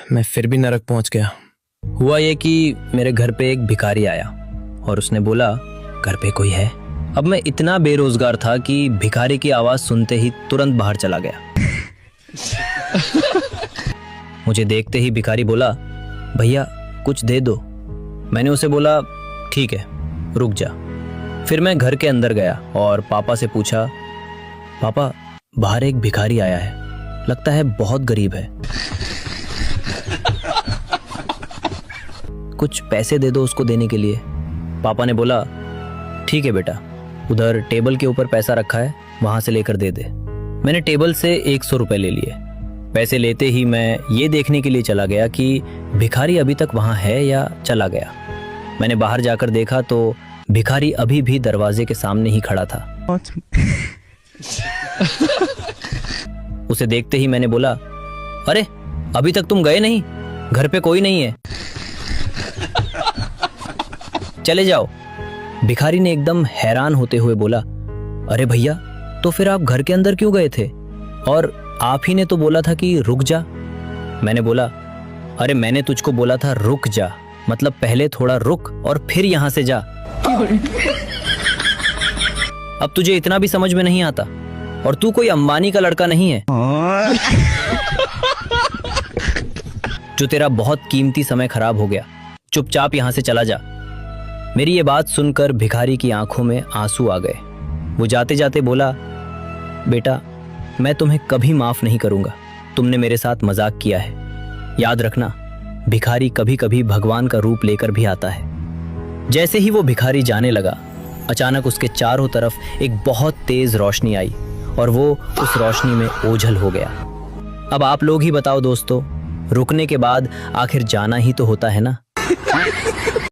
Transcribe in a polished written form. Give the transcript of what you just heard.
मैं फिर भी नरक पहुंच गया। हुआ ये कि मेरे घर पे एक भिखारी आया और उसने बोला, घर पे कोई है? अब मैं इतना बेरोजगार था कि भिखारी की आवाज सुनते ही तुरंत बाहर चला गया। मुझे देखते ही भिखारी बोला, भैया कुछ दे दो। मैंने उसे बोला, ठीक है रुक जा। फिर मैं घर के अंदर गया और पापा से पूछा, पापा बाहर एक भिखारी आया है, लगता है बहुत गरीब है, कुछ पैसे दे दो उसको देने के लिए। पापा ने बोला, ठीक है बेटा, उधर टेबल के ऊपर पैसा रखा है, वहां से लेकर दे दे। मैंने टेबल से 100 रुपए ले लिए। पैसे लेते ही मैं ये देखने के लिए चला गया कि भिखारी अभी तक वहां है या चला गया। मैंने बाहर जाकर देखा तो भिखारी अभी भी दरवाजे के सामने ही खड़ा था। उसे देखते ही मैंने बोला, अरे अभी तक तुम गए नहीं, घर पे कोई नहीं है, चले जाओ। भिखारी ने एकदम हैरान होते हुए बोला, अरे भैया तो फिर आप घर के अंदर क्यों गए थे, और आप ही ने तो बोला था कि रुक जा। मैंने बोला, अरे मैंने तुझको बोला था रुक जा, मतलब पहले थोड़ा रुक और फिर यहां से जा। अब तुझे इतना भी समझ में नहीं आता, और तू कोई अंबानी का लड़का नहीं है जो तेरा बहुत कीमती समय खराब हो गया, चुपचाप यहां से चला जा। मेरी ये बात सुनकर भिखारी की आंखों में आंसू आ गए। वो जाते जाते बोला, बेटा मैं तुम्हें कभी माफ नहीं करूंगा, तुमने मेरे साथ मजाक किया है। याद रखना, भिखारी कभी कभी भगवान का रूप लेकर भी आता है। जैसे ही वो भिखारी जाने लगा, अचानक उसके चारों तरफ एक बहुत तेज रोशनी आई और वो उस रोशनी में ओझल हो गया। अब आप लोग ही बताओ दोस्तों, रुकने के बाद आखिर जाना ही तो होता है ना।